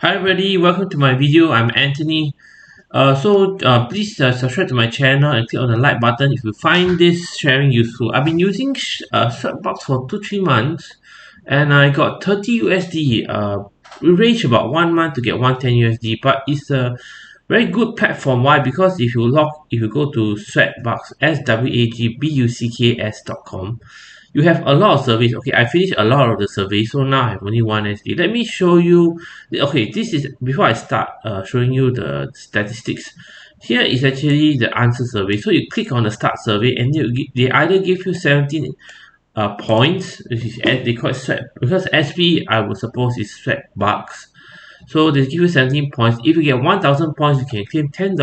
Hi everybody, welcome to my video. I'm Anthony. Please subscribe to my channel and click on the like button if you find this sharing useful. I've been using Swagbucks for 2-3 months, and I got 30 USD. We range about 1 month to get 110 USD, but it's a very good platform. Why? Because if you go to Swagbucks, swagbucks.com, you have a lot of surveys. Okay, I finished a lot of the surveys, so now I have only one SD. Let me show you. Okay, this is before I start showing you the statistics. Here is actually the answer survey. So you click on the start survey, and they either give you 17 points, which is they call it sweat, because SP I would suppose is sweat bucks. So they give you 17 points. If you get 1,000 points, you can claim $10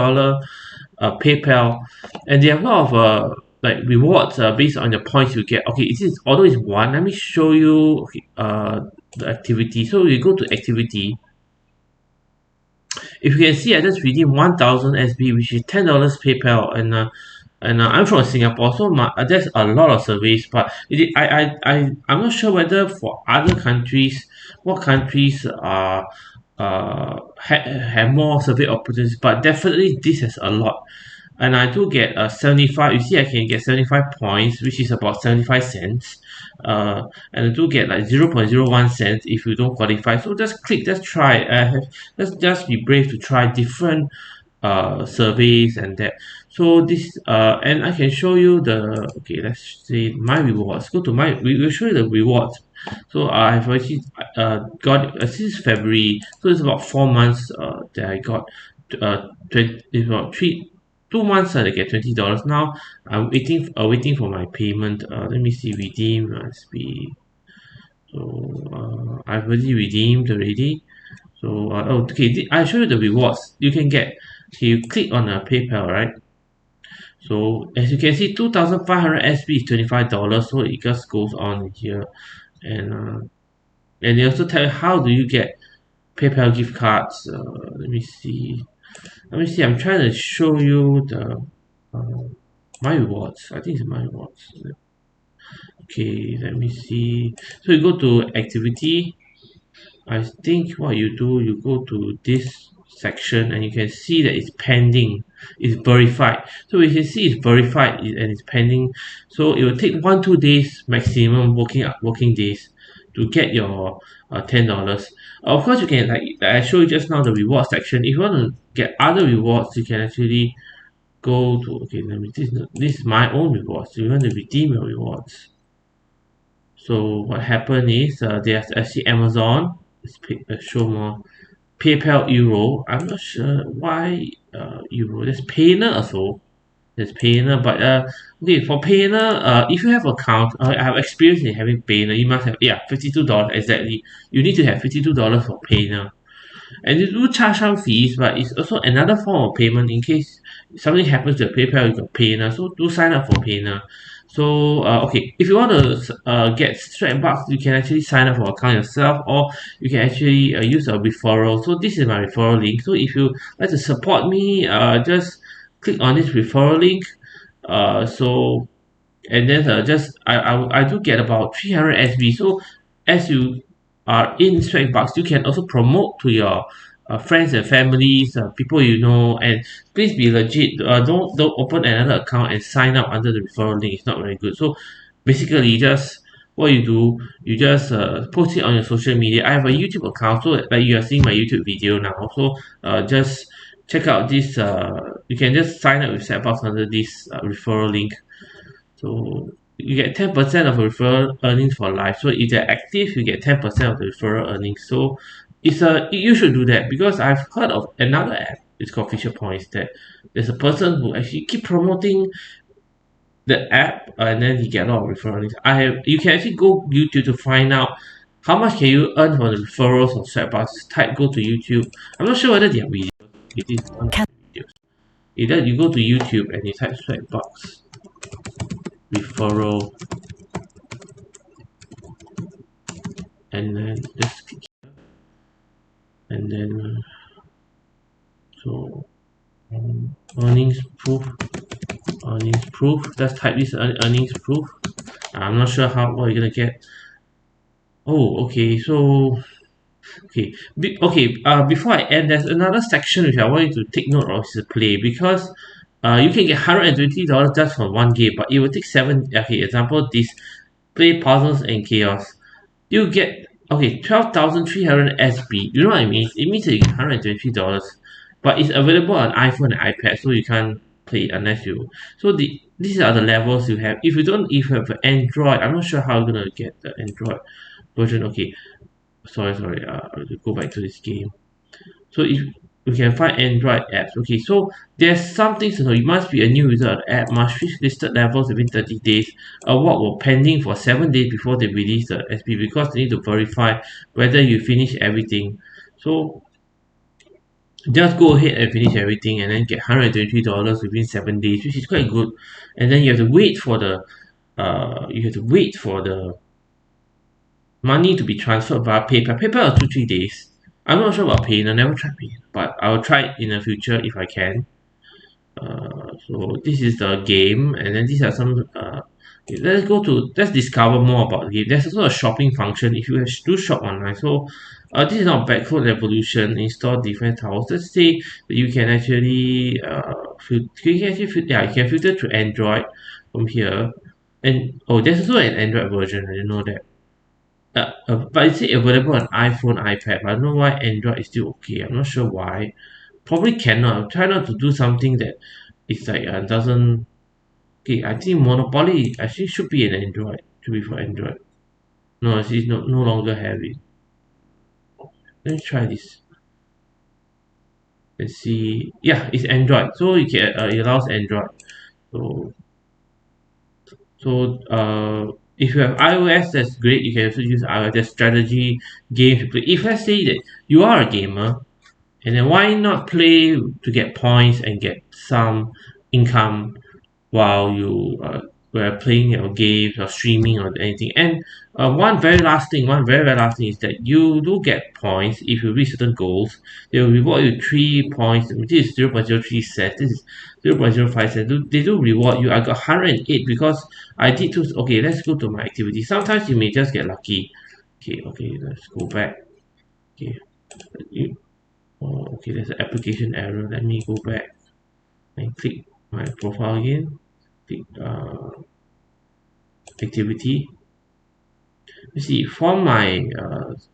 PayPal, and they have a lot of like rewards based on the points you get. Okay, it is although it's one. Let me show you the activity. So you go to activity. If you can see, I just redeemed 1,000 SB, which is $10 PayPal, and I'm from Singapore, so there's a lot of surveys. But I'm not sure whether for other countries, what countries are have more survey opportunities, but definitely this has a lot. And I do get 75. You see, I can get 75 points, which is about 75 cents. And I do get like 0.01 cents if you don't qualify. So just try. Just be brave to try different surveys and that. So this and I can show you the, okay, let's say my rewards. Go to my, we will show you the rewards. So I've actually got since February, so it's about 4 months that I got 20, it's about 2 months I get $20. Now I'm waiting for my payment. Let me see, redeem must be, so I've already redeemed already. So okay, I show you the rewards you can get. So you click on a PayPal, right? So as you can see, 2,500 SB is $25. So it just goes on here, and they also tell you how do you get PayPal gift cards. Let me see. I'm trying to show you the uh, my rewards. I think it's my rewards. Okay, let me see. So you go to activity. I think what you do, you go to this section and you can see that it's pending, it's verified. So we can see it's verified and it's pending. So it will take 1-2 days maximum working days to get your $10. Of course, you can, like I showed you just now, the reward section. If you want to get other rewards, you can actually go to, okay, let me, this is my own rewards. You want to redeem your rewards. So what happened is there's actually Amazon. Let's show more. PayPal Euro. I'm not sure why Euro. There's Payoneer also. There's Payoneer, but okay, for Payoneer, if you have account, I have experience in having Payoneer. You must have, yeah, $52 exactly. You need to have $52 for Payoneer, and they do charge some fees, but it's also another form of payment in case something happens to PayPal. You got Payoneer, so do sign up for Payoneer. So okay, if you want to get Swagbucks, you can actually sign up for account yourself, or you can actually use a referral. So this is my referral link. So if you like to support me, just click on this referral link. So and then just I do get about 300 SB. So as you are in Swagbucks, you can also promote to your friends and families, people you know, and please be legit. Don't open another account and sign up under the referral link. It's not very good. So basically, just what you do, you just post it on your social media. I have a YouTube account, so like you are seeing my YouTube video now. So just check out this. You can just sign up with Swagbucks under this referral link. So you get 10% of referral earnings for life. So if they're active, you get 10% of the referral earnings. So you should do that, because I've heard of another app. It's called Fisher Points, that there's a person who actually keep promoting the app, and then he get a lot of referral earnings. You can actually go YouTube to find out how much can you earn from the referrals of Swagbucks. Go to YouTube. I'm not sure whether they are videos. It is one of the videos. Either you go to YouTube and you type Swagbucks referral, and then just click here, and then so earnings proof, let's type this earnings proof. I'm not sure what you're gonna get. Oh, okay, so Before I end, there's another section which I want you to take note of, is the play, because you can get $120 just for one game, but it will take seven. Okay, example, this play puzzles and chaos. You get, 12,300 SB. You know what I mean? It means that you get $120, but it's available on iPhone and iPad, so you can't play it unless you. So these are the levels you have. If you have an Android, I'm not sure how you're gonna get the Android version. Okay, sorry. I'll go back to this game. So if you can find Android apps, okay, so there's some things to know. You must be a new user of the app, must reach listed levels within 30 days. Award were pending for 7 days before they release the SP, because they need to verify whether you finish everything. So just go ahead and finish everything and then get $123 within 7 days, which is quite good. And then you have to wait for the money to be transferred via PayPal. PayPal is 2 3 days. I'm not sure about Payne. I never tried Payne, but I'll try it in the future if I can. So this is the game, and then these are some. Let's discover more about the game. There's also a shopping function if you do shop online. So this is not backward evolution. Install defense towers. Let's say that you can actually you can filter through Android from here, and there's also an Android version. I didn't know that. But it's available on iPhone, iPad. I don't know why Android is still okay. I'm not sure why. Probably cannot. Try not to do something that it's like doesn't. Okay, I think Monopoly actually should be an Android. Should be for Android. No, it's no longer have it. Let's try this. Let's see. Yeah, it's Android. So you can it allows Android. So if you have iOS, that's great. You can also use iOS. There's strategy games to play. If let's say that you are a gamer, and then why not play to get points and get some income while you were playing your games or streaming or anything. And one very last thing is that you do get points if you reach certain goals. They will reward you 3 points. This is 0.03 cents. This is 0.05 cents. They do reward you. I got 108 because I did two. Okay, let's go to my activity. Sometimes you may just get lucky. Okay, let's go back. Okay, okay, there's an application error. Let me go back and click my profile again. Click activity. You see, for my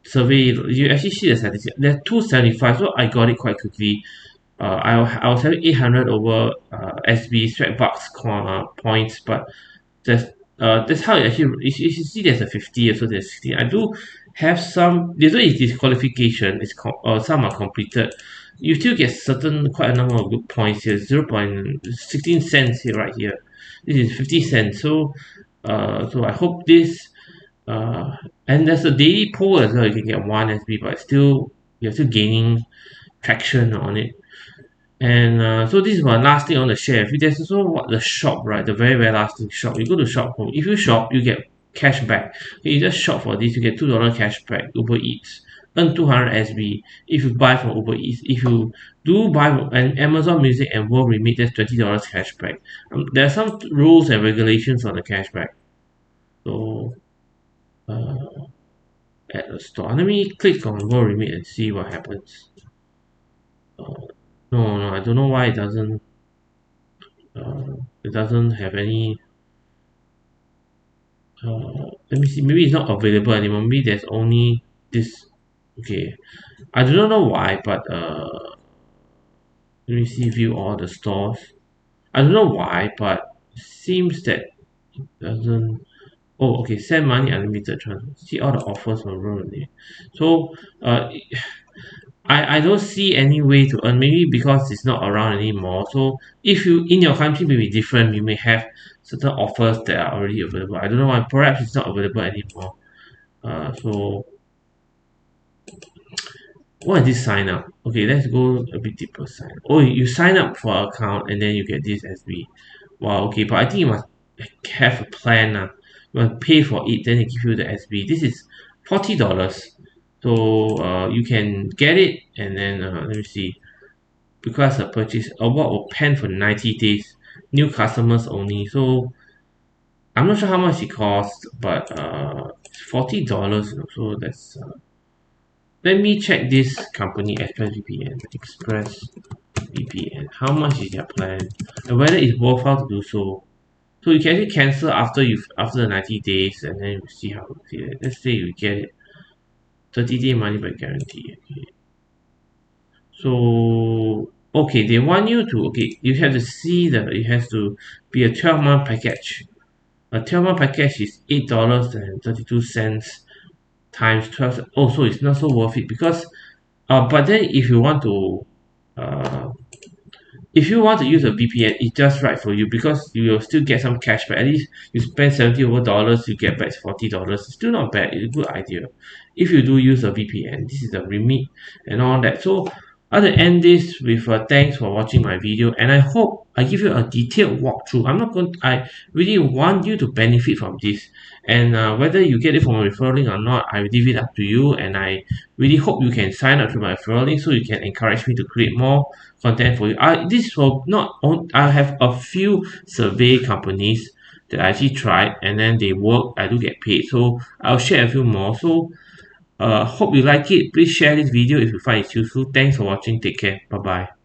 survey, you actually see the statistics. There's 275, so I got it quite quickly. I was having 800 over SB Swagbucks points, but that's how it actually. You see, there's a 50, so there's 60. I do have some. There's no disqualification. Some are completed. You still get quite a number of good points here. 0.16 cents here, right here. This is 50 cents. So I hope this. And there's a daily poll as well. You can get 1 SB, but you're still gaining traction on it. And so this is my last thing I want to share with you. There's also the shop, right? The very, very last thing, shop. You go to shop. If you shop, you get cash back. You just shop for this, you get $2 cash back. Uber Eats. Earn 200 SB if you buy from Uber Eats. If you do buy from Amazon Music and World Remit, there's $20 cash back. There are some rules and regulations on the cashback. So at the store. Let me click on World Remit and see what happens. No, I don't know why it doesn't have any. Let me see. Maybe it's not available anymore. Maybe there's only this. Okay, I do not know why, but let me see. View all the stores. I don't know why, but it seems that it doesn't. Oh, okay. Send money unlimited transfer. See all the offers from World Remit. So I don't see any way to earn, maybe because it's not around anymore. So if you in your country may be different, you may have certain offers that are already available. I don't know why, perhaps it's not available anymore. So what is this sign up? Okay, let's go a bit deeper. Oh, you sign up for an account and then you get this SB. Wow, okay, but I think you must have a plan. You must pay for it, then they give you the SB. This is $40. So you can get it, and then let me see. Because a purchase award will pen for 90 days, new customers only. So I'm not sure how much it costs, but it's $40. So that's let me check this company Express VPN. How much is their plan and whether it's worthwhile to do so. So you can actually cancel after the 90 days and then you see how it is. Let's say you get it 30-day money back guarantee. Okay. So okay, they want you to you have to see it has to be a 12-month package. A 12-month package is $8.32 times 12. Also, it's not so worth it because but then uh, if you want to use a VPN, it's just right for you because you will still get some cash back. At least you spend 70 over dollars, you get back $40. It's still not bad. It's a good idea. If you do use a VPN, this is the remit and all that. So I'll end this with thanks for watching my video, and I hope I give you a detailed walkthrough. I really want you to benefit from this, and whether you get it from a referral link or not, I will leave it up to you. And I really hope you can sign up to my referral link so you can encourage me to create more content for you. This will not on, I have a few survey companies that I actually tried and then they work. I do get paid, so I'll share a few more. So hope you like it. Please share this video if you find it useful. Thanks for watching. Take care. Bye bye.